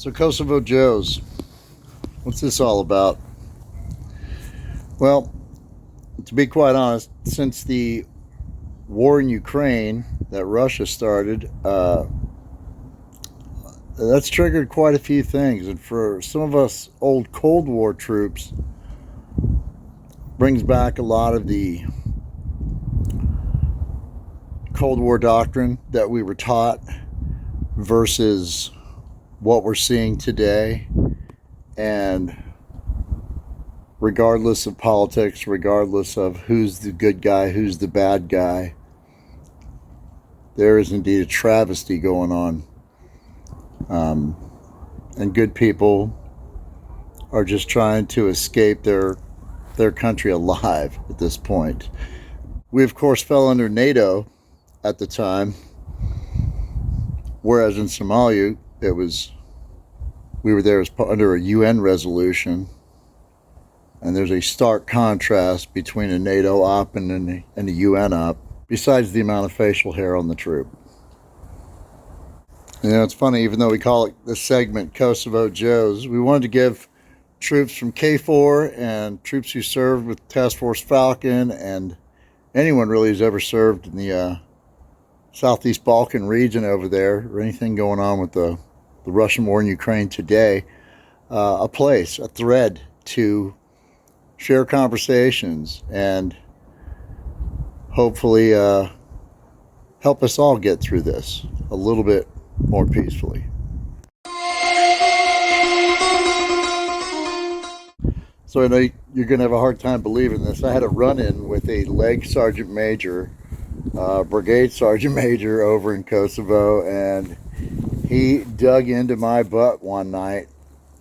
So Kosovo Joes, what's this all about? Well, to be quite honest, since the war in Ukraine that Russia started, that's triggered quite a few things. And for some of us old Cold War troops, brings back a lot of the Cold War doctrine that we were taught versus what we're seeing today. And regardless of politics, regardless of who's the good guy, who's the bad guy, there is indeed a travesty going on. And good people are just trying to escape their country alive at this point. We, of course, fell under NATO at the time, whereas in Somalia, we were there under a UN resolution. And there's a stark contrast between a NATO op and a UN op, besides the amount of facial hair on the troop. You know, it's funny, even though we call it this segment Kosovo Joes, we wanted to give troops from K4 and troops who served with Task Force Falcon and anyone really who's ever served in the Southeast Balkan region over there, or anything going on with the Russian war in Ukraine today, a place, a thread to share conversations and hopefully help us all get through this a little bit more peacefully. So I know you're going to have a hard time believing this. I had a run-in with a leg sergeant major, brigade sergeant major over in Kosovo, and he dug into my butt one night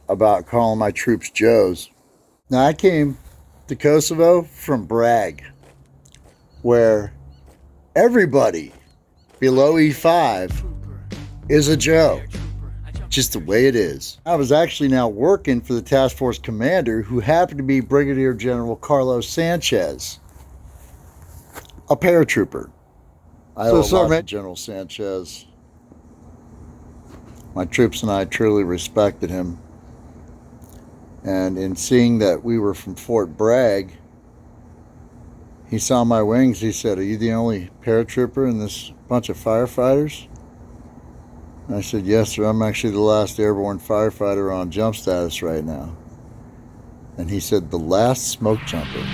about calling my troops Joes. Now, I came to Kosovo from Bragg, where everybody below E5 is a Joe. Just the way it is. I was actually now working for the task force commander, who happened to be Brigadier General Carlos Sanchez, a paratrooper. I owe a lot to General Sanchez. My troops and I truly respected him. And in seeing that we were from Fort Bragg, he saw my wings. He said, "Are you the only paratrooper in this bunch of firefighters?" And I said, "Yes, sir. I'm actually the last airborne firefighter on jump status right now." And he said, "The last smoke jumper."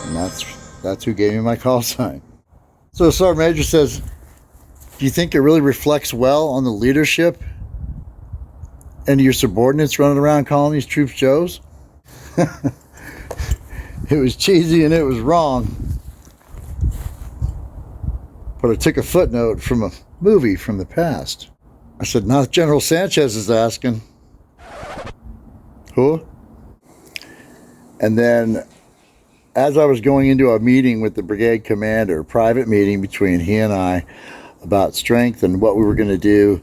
And that's who gave me my call sign. So the Sergeant Major says, "Do you think it really reflects well on the leadership and your subordinates running around calling these troops Joes?" It was cheesy and it was wrong. But I took a footnote from a movie from the past. I said, "Not General Sanchez is asking." Who? And then as I was going into a meeting with the brigade commander, a private meeting between he and I about strength and what we were going to do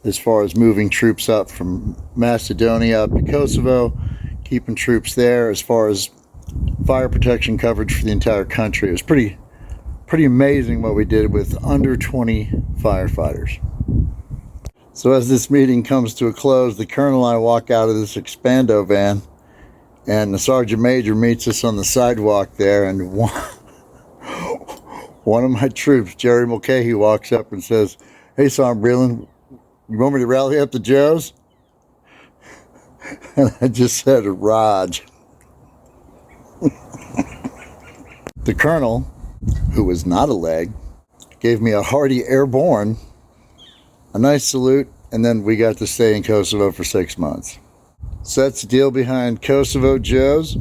as far as moving troops up from Macedonia up to Kosovo, keeping troops there as far as fire protection coverage for the entire country. It was pretty amazing what we did with under 20 firefighters. So as this meeting comes to a close, the colonel and I walk out of this Expando van, and the sergeant major meets us on the sidewalk there, and one of my troops, Jerry Mulcahy, walks up and says, "Hey, Sergeant Breland, you want me to rally up the Joes?" And I just said, "Raj." The colonel, who was not a leg, gave me a hearty airborne, a nice salute, and then we got to stay in Kosovo for 6 months. So that's the deal behind Kosovo Joes.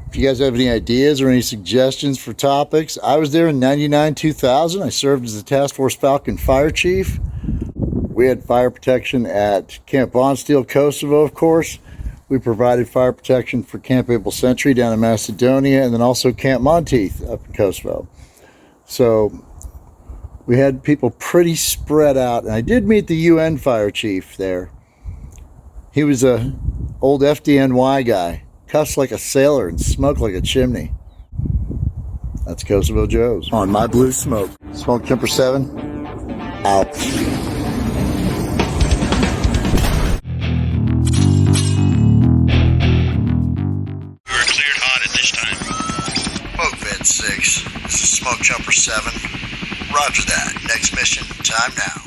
If you guys have any ideas or any suggestions for topics, I was there in 99-2000. I served as the Task Force Falcon Fire Chief. We had fire protection at Camp Bonsteel, Kosovo, of course. We provided fire protection for Camp Able Sentry down in Macedonia, and then also Camp Monteith up in Kosovo. So we had people pretty spread out. And I did meet the UN fire chief there. He was a old FDNY guy, cussed like a sailor and smoked like a chimney. That's Kosovo Joes. On My Blue Smoke. Smoke Kemper 7, out. 24/7. Roger that. Next mission, time now.